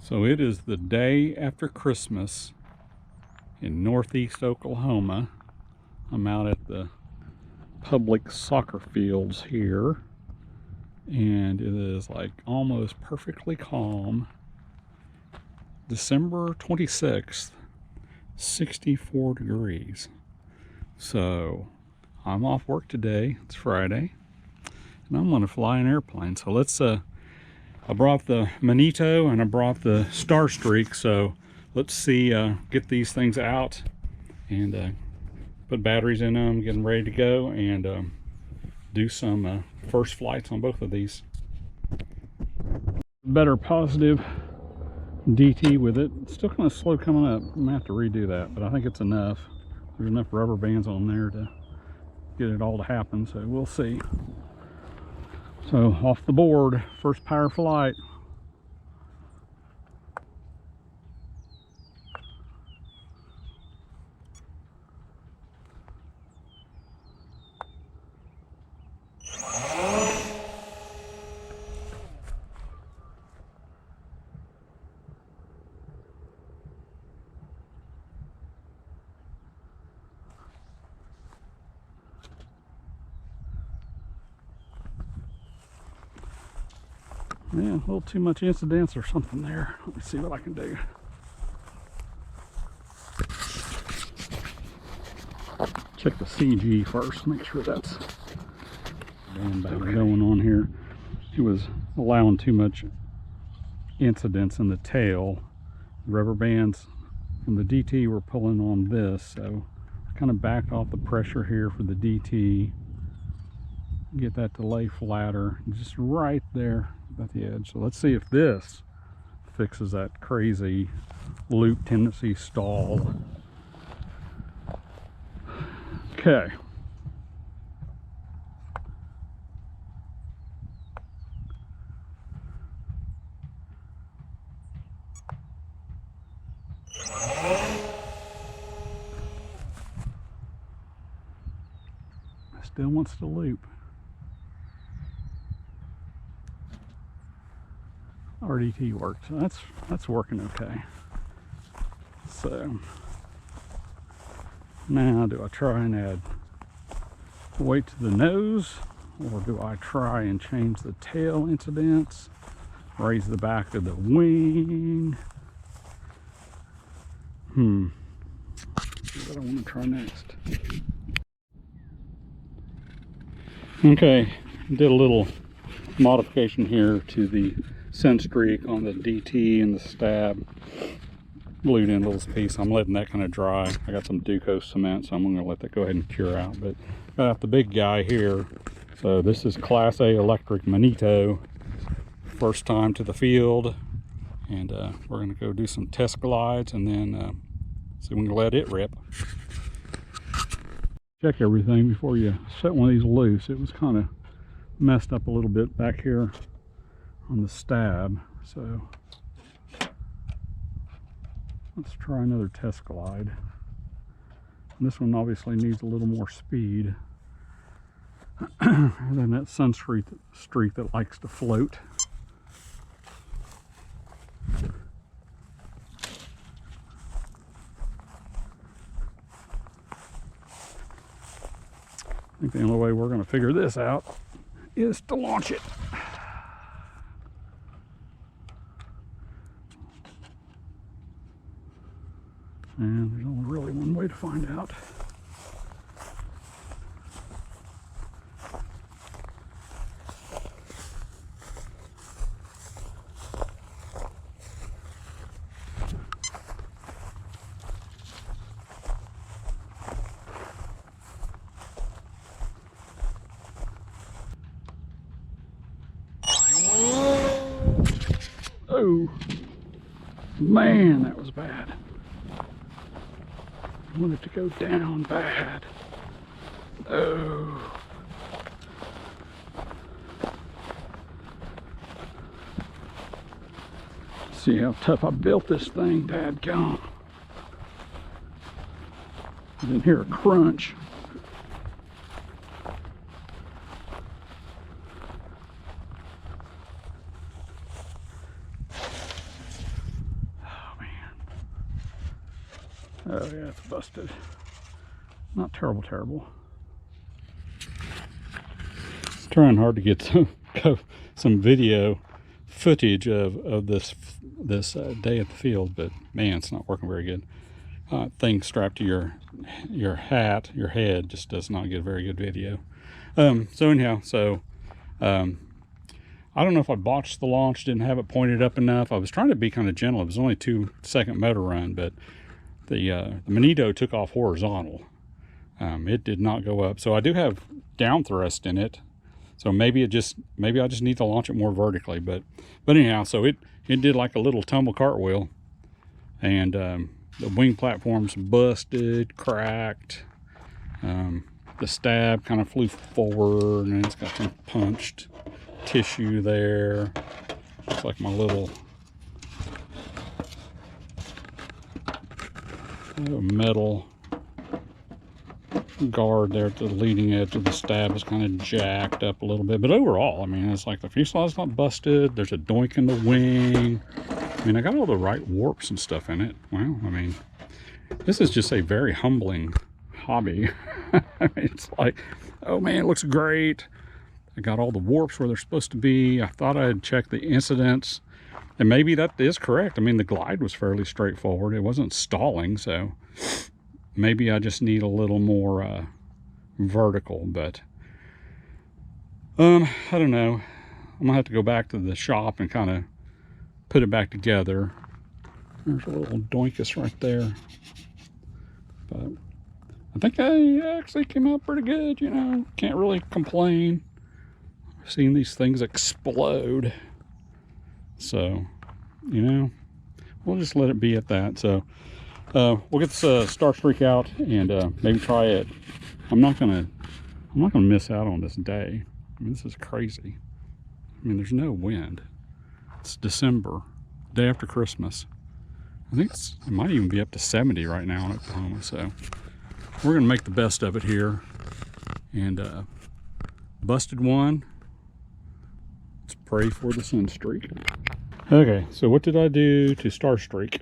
So it is the day after Christmas in northeast Oklahoma. I'm out at the public soccer fields here, and it is like almost perfectly calm. December 26th, 64 degrees. So I'm off work today. It's Friday, and I'm going to fly an airplane. So let's I brought the Manito and I brought the Starstreak, so let's see, get these things out and put batteries in them, get them ready to go, and do some first flights on both of these. Better positive DT with it. It's still kind of slow coming up. I'm gonna have to redo that, but I think it's enough. There's enough rubber bands on there to get it all to happen, so we'll see. So off the board, first power flight. Yeah, a little too much incidence or something there. Let me see what I can do. Check the CG first, make sure that's band battery going on here. It was allowing too much incidence in the tail. The rubber bands from the DT were pulling on this, so I kind of backed off the pressure here for the DT. Get that to lay flatter, just right there at the edge. So let's see if this fixes that crazy loop tendency stall. Okay. Still wants to loop. RDT works. So that's working okay. So now, do I try and add weight to the nose, or do I try and change the tail incidence, raise the back of the wing? What I want to try next. Okay, did a little modification here to the Starstreak on the DT and the stab. Glued in a little piece. I'm letting that kind of dry. I got some Duco cement, so I'm going to let that go ahead and cure out. But got out the big guy here. So this is Class A electric Manito. First time to the field, and we're going to go do some test glides, and then see if we can let it rip. Check everything before you set one of these loose. It was kind of messed up a little bit back here on the stab, so let's try another test glide. And this one obviously needs a little more speed than that Starstreak that likes to float. I think the only way we're going to figure this out is to launch it. And there's only really one way to find out. Oh, man, that was bad. I want it to go down bad. Oh. See how tough I built this thing, dadgum. I didn't hear a crunch. Oh yeah, it's busted. Not terrible, terrible. Trying hard to get some video footage of this day at the field, but man, it's not working very good. Thing strapped to your head just does not get very good video. So anyhow, I don't know if I botched the launch, didn't have it pointed up enough. I was trying to be kind of gentle. It was only a 2-second motor run, but the Manito took off horizontal. It did not go up. So I do have down thrust in it. So maybe I just need to launch it more vertically. But anyhow, so it did like a little tumble cartwheel, and the wing platform's busted, cracked. The stab kind of flew forward, and it's got some punched tissue there. Looks like my little metal guard there at the leading edge of the stab is kind of jacked up a little bit. But overall, I mean, it's like the fuselage's not busted. There's a doink in the wing. I mean, I got all the right warps and stuff in it. Well, I mean, this is just a very humbling hobby. I mean, it's like, oh man, it looks great. I got all the warps where they're supposed to be. I thought I had checked the incidents, and maybe that is correct. I mean, the glide was fairly straightforward. It wasn't stalling, so maybe I just need a little more vertical. But I don't know. I'm gonna have to go back to the shop and kind of put it back together. There's a little doinkus right there, but I think I actually came out pretty good. You know, can't really complain. I've seen these things explode, so you know, we'll just let it be at that. So we'll get this Starstreak out and maybe try it. I'm not gonna miss out on this day. I mean, this is crazy. I mean, there's no wind. It's December, day after Christmas. I think it might even be up to 70 right now in Oklahoma. So we're gonna make the best of it here. And busted one. Let's pray for the Sunstreak. Okay, so what did I do to Starstreak?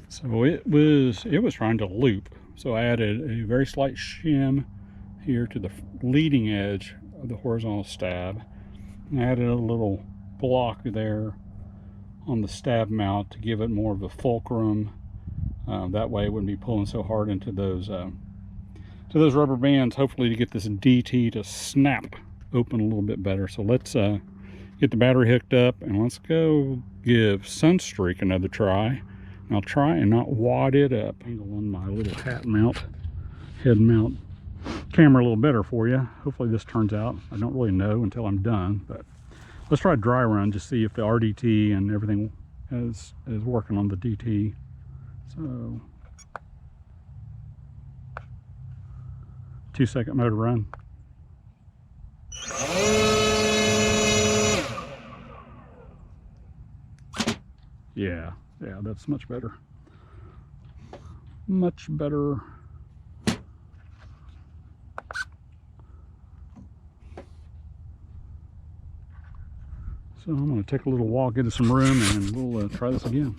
So it was trying to loop. So I added a very slight shim here to the leading edge of the horizontal stab. I added a little block there on the stab mount to give it more of a fulcrum. That way it wouldn't be pulling so hard into those rubber bands, hopefully to get this DT to snap open a little bit better. So let's get the battery hooked up and let's go give Sunstreak another try. And I'll try and not wad it up. Angle on my little head mount camera a little better for you. Hopefully this turns out. I don't really know until I'm done, but let's try a dry run to see if the RDT and everything is working on the DT. So 2-second motor run. Yeah, that's much better. Much better. So I'm going to take a little walk into some room and we'll try this again.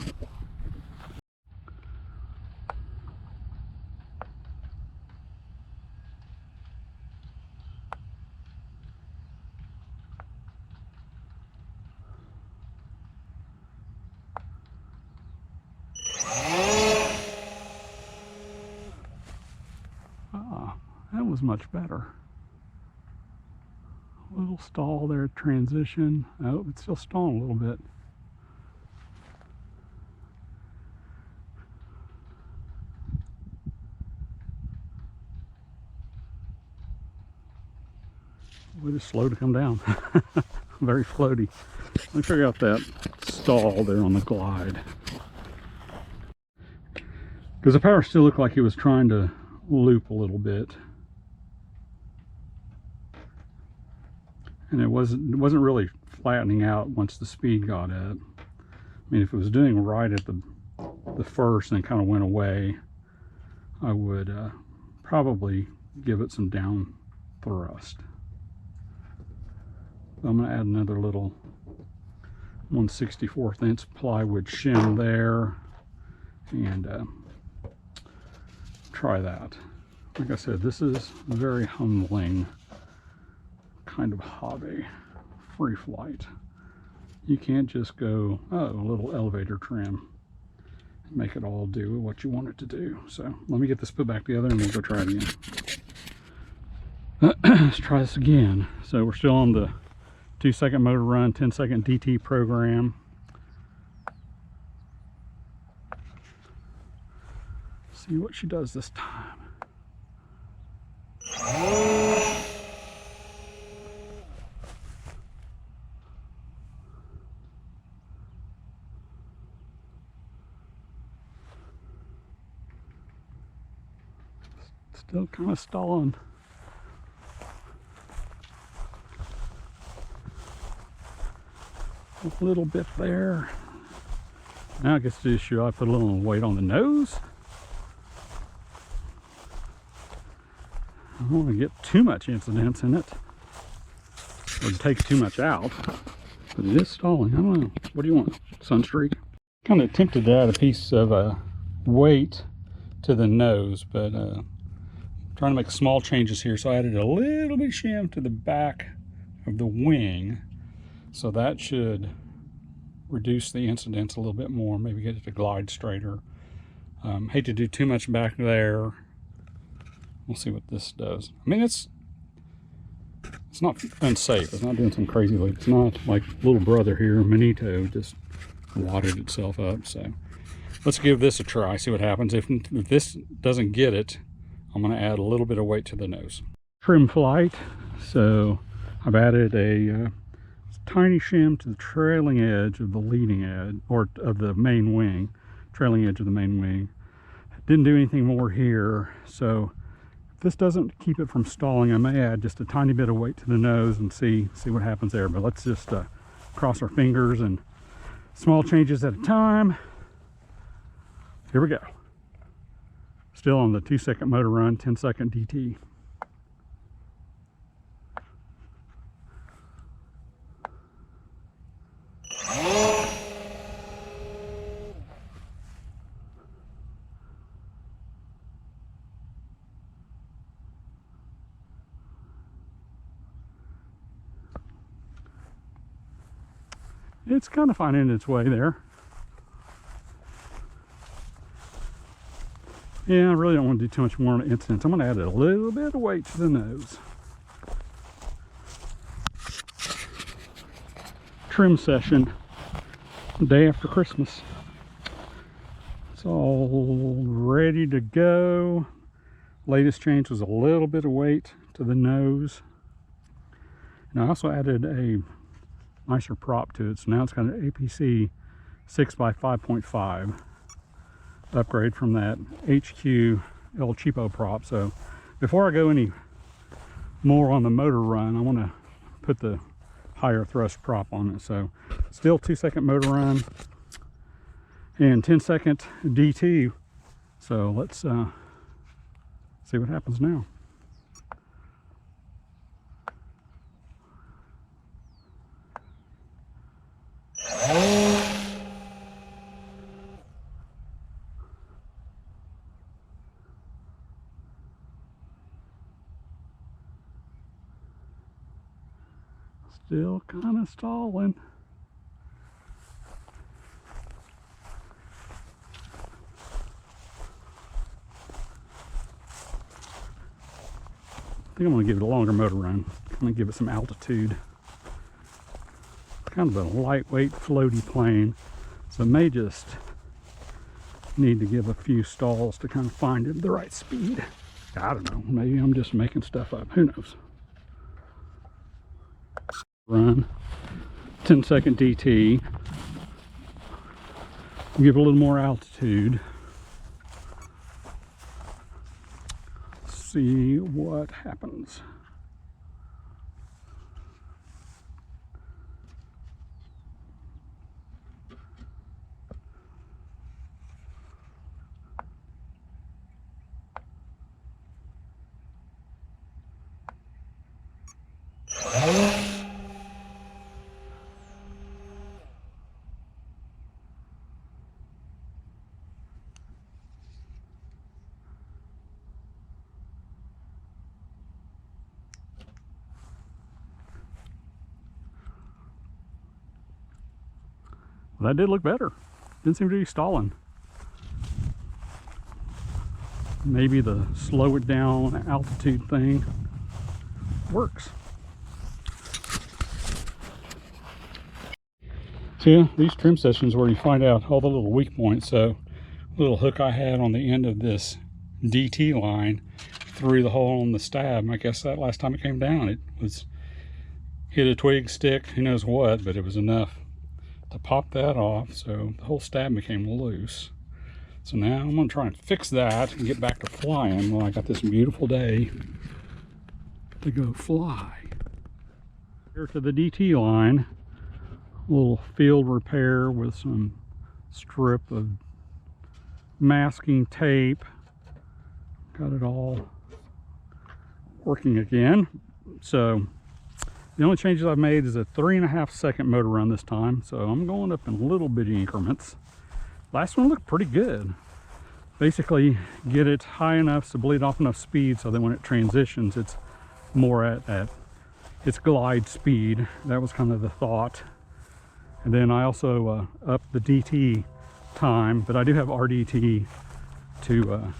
That was much better. A little stall there, transition. Oh, it's still stalling a little bit. It is slow to come down. Very floaty. Let me figure out that stall there on the glide. Because the power still looked like it was trying to loop a little bit. And it wasn't really flattening out once the speed got up. I mean, if it was doing right at the first and kind of went away, I would probably give it some down thrust. I'm going to add another little 1/64 inch plywood shim there, and try that. Like I said, this is a very humbling kind of hobby, free flight. You can't just go, oh, a little elevator trim, and make it all do what you want it to do. So let me get this put back together and we'll go try it again. Let's try this again. So we're still on the 2-second motor run, 10-second DT program. See what she does this time. Still kind of stalling. A little bit there. Now I guess the issue, I put a little weight on the nose. I don't want to get too much incidence in it or take too much out, but it is stalling. I don't know. What do you want, Sunstreak? Kind of tempted to add a piece of weight to the nose, but trying to make small changes here. So I added a little bit of shim to the back of the wing. So that should reduce the incidence a little bit more, maybe get it to glide straighter. Hate to do too much back there. We'll see what this does. I mean, it's not unsafe. It's not doing some crazy, like, it's not like little brother here, Manito, just wadded itself up. So let's give this a try, see what happens. If this doesn't get it, I'm going to add a little bit of weight to the nose. Trim flight. So I've added a tiny shim to the trailing edge of the leading edge, or of the main wing, trailing edge of the main wing. Didn't do anything more here. So if this doesn't keep it from stalling, I may add just a tiny bit of weight to the nose and see what happens there. But let's just cross our fingers and small changes at a time. Here we go. Still on the 2-second motor run, 10-second DT. It's kind of finding its way there. Yeah, I really don't want to do too much more on the incidence. I'm going to add a little bit of weight to the nose. Trim session, day after Christmas. It's all ready to go. Latest change was a little bit of weight to the nose. And I also added a nicer prop to it. So now it's got an APC 6x5.5 upgrade from that HQ El Cheapo prop. So before I go any more on the motor run, I want to put the higher thrust prop on it. So still 2-second motor run and 10-second DT. So let's see what happens now. Still kind of stalling. I think I'm going to give it a longer motor run. Kind of give it some altitude. It's kind of a lightweight, floaty plane, so it may just need to give a few stalls to kind of find it the right speed. I don't know. Maybe I'm just making stuff up. Who knows? Run 10-second DT, give it a little more altitude, see what happens. Well, that did look better. Didn't seem to be stalling. Maybe the slow it down altitude thing works. So yeah, these trim sessions where you find out all the little weak points. So little hook I had on the end of this DT line through the hole in the stab. I guess that last time it came down, it was hit a twig, stick, who knows what, but it was enough to pop that off. So the whole stab became loose. So now I'm gonna try and fix that and get back to flying. Well, I got this beautiful day to go fly. Here to the DT line, a little field repair with some strip of masking tape. Got it all working again. So the only changes I've made is a 3.5 second motor run this time. So I'm going up in little bitty increments. Last one looked pretty good. Basically get it high enough to bleed off enough speed so that when it transitions, it's more at its glide speed. That was kind of the thought. And then I also upped the DT time, but I do have RDT to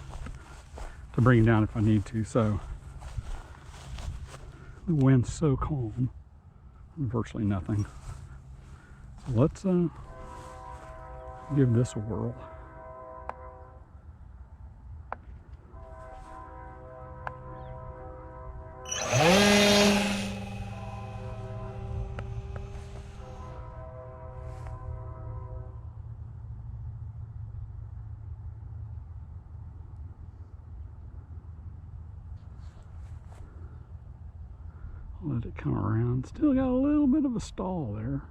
bring it down if I need to. So the wind's so calm, virtually nothing. So let's give this a whirl. Let it come around. Still got a little bit of a stall there.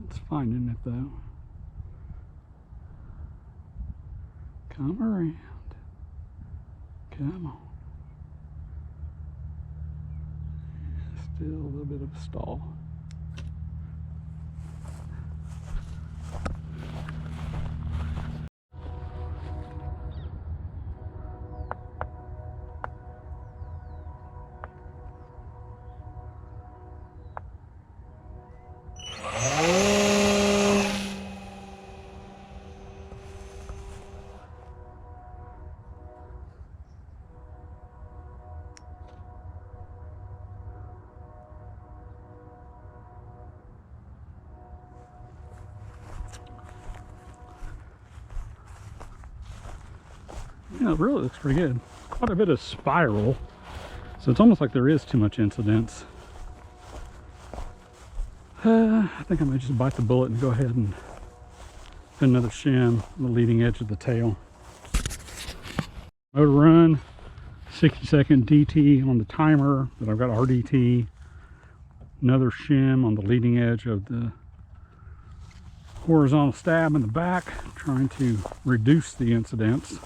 It's finding it though. Come around. Come on. Still a little bit of a stall. Yeah, it really looks pretty good. Quite a bit of spiral. So it's almost like there is too much incidence. I think I might just bite the bullet and go ahead and put another shim on the leading edge of the tail. Motor run, 60-second DT on the timer, but I've got RDT. Another shim on the leading edge of the horizontal stab in the back, trying to reduce the incidence.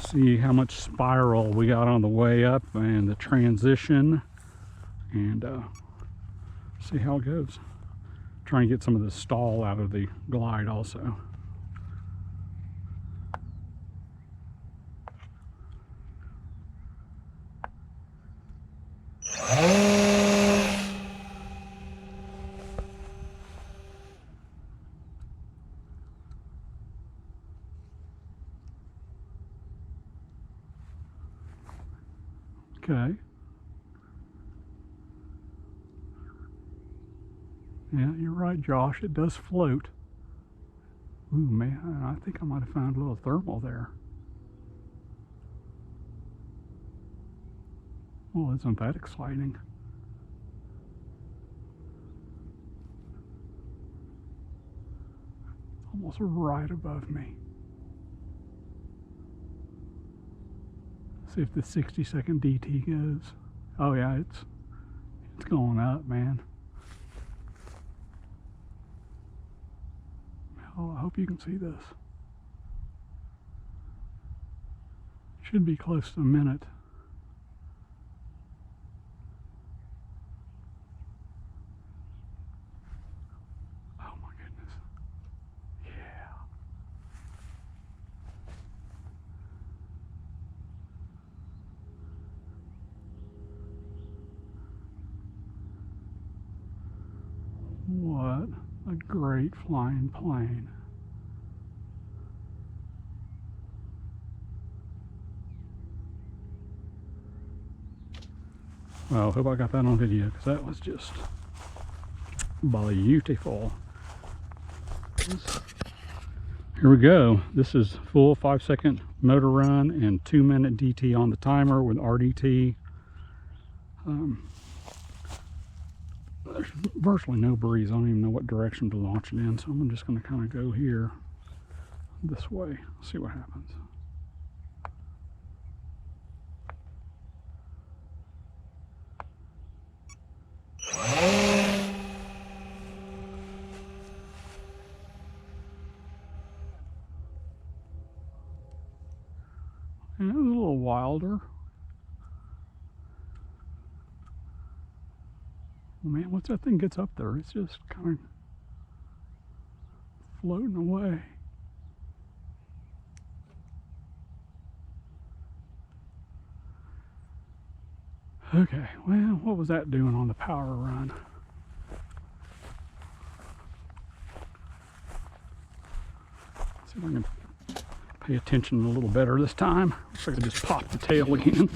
See how much spiral we got on the way up and the transition, and see how it goes. Try and get some of the stall out of the glide also. Okay. Yeah, you're right, Josh. It does float. Ooh, man, I think I might have found a little thermal there. Well, isn't that exciting? Almost right above me. See if the 60-second DT goes. Oh yeah, it's going up, man. Oh, I hope you can see this. Should be close to a minute. Oh my goodness. Yeah. What? A great flying plane. Well, I hope I got that on video because that was just beautiful. Here we go. This is full 5-second motor run and 2-minute DT on the timer with RDT. There's virtually no breeze. I don't even know what direction to launch it in, so I'm just going to kind of go here this way, see what happens. And it was a little wilder. Man, once that thing gets up there, it's just kind of floating away. Okay, well, what was that doing on the power run? Let's see if I can pay attention a little better this time. Looks like I just popped the tail again.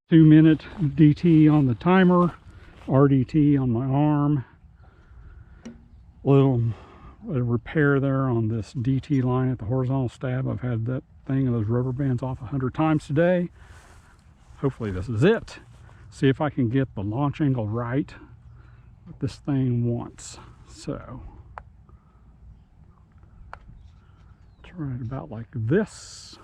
2-minute DT on the timer, RDT on my arm. Little repair there on this DT line at the horizontal stab. I've had that thing and those rubber bands off 100 times today. Hopefully this is it. See if I can get the launch angle right, what this thing wants. So, try it about like this.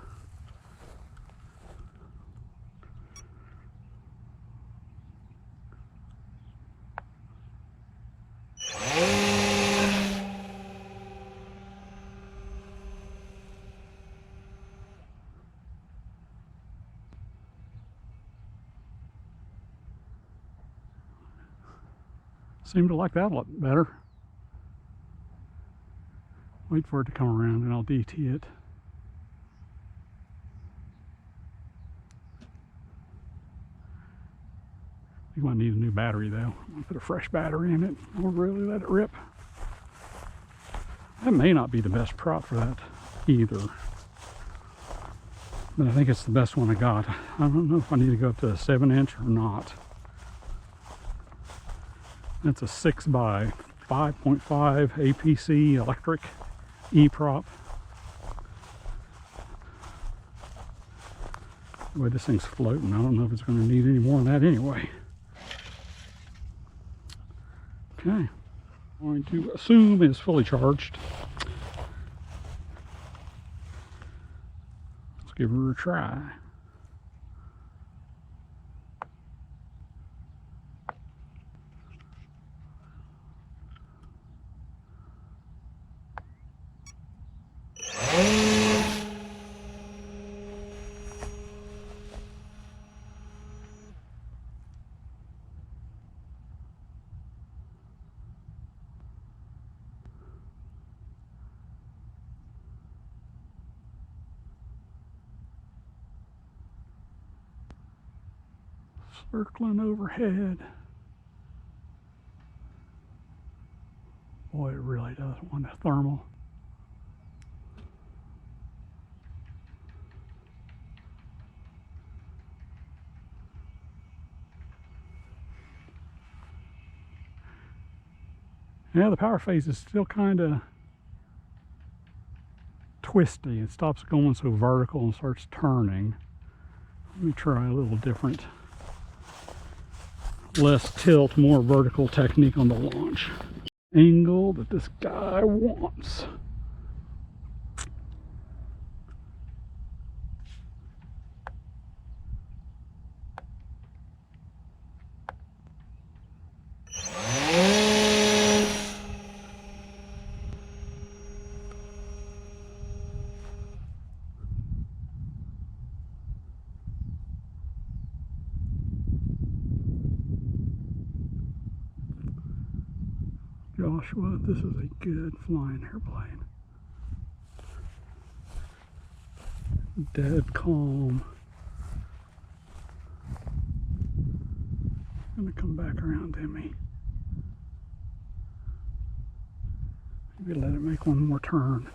Seem to like that a lot better. Wait for it to come around and I'll DT it. I think I might need a new battery though. I'm gonna put a fresh battery in it. I'll really let it rip. That may not be the best prop for that either, but I think it's the best one I got. I don't know if I need to go up to a 7-inch or not. That's a 6x 5.5 APC electric E-prop. The way this thing's floating, I don't know if it's going to need any more than that anyway. Okay, I'm going to assume it's fully charged. Let's give her a try. Circling overhead. Boy, it really does want a thermal. Yeah, the power phase is still kind of twisty. It stops going so vertical and starts turning. Let me try a little different, less tilt, more vertical technique on the launch angle that this guy wants. Joshua, this is a good flying airplane. Dead calm. Gonna come back around to me. Maybe let it make one more turn.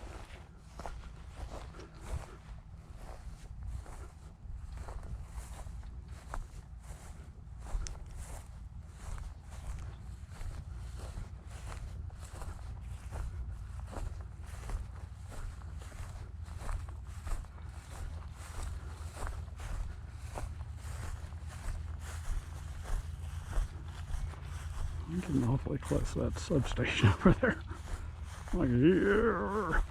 I'm getting awfully close to that substation over there. Like, yeah.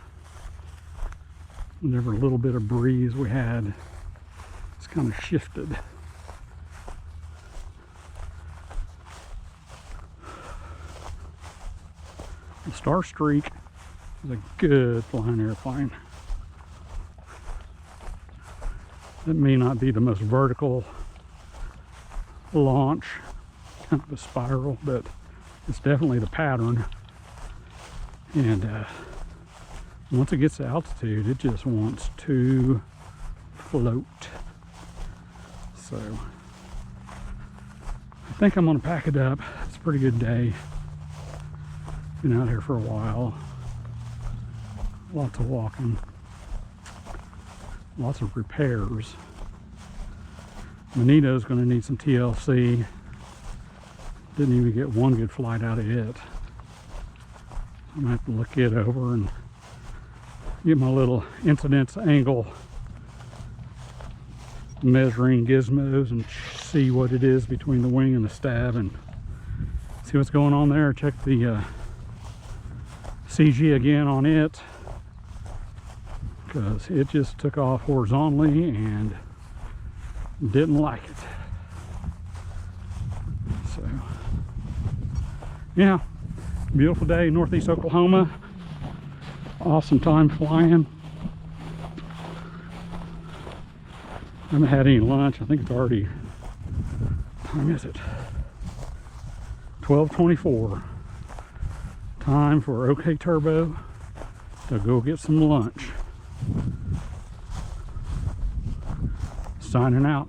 Whenever a little bit of breeze we had, it's kind of shifted. The Starstreak is a good flying airplane. It may not be the most vertical launch, kind of a spiral, but it's definitely the pattern. And once it gets to altitude, it just wants to float. So I think I'm gonna pack it up. It's a pretty good day. Been out here for a while. Lots of walking. Lots of repairs. Manito's gonna need some TLC. Didn't even get one good flight out of it. I'm gonna have to look it over and get my little incidence angle measuring gizmos and see what it is between the wing and the stab and see what's going on there. Check the CG again on it, because it just took off horizontally and didn't like it. So yeah, beautiful day in northeast Oklahoma. Awesome time flying. I haven't had any lunch. I think it's already, what time is it? 12:24. Time for OK Turbo to go get some lunch. Signing out.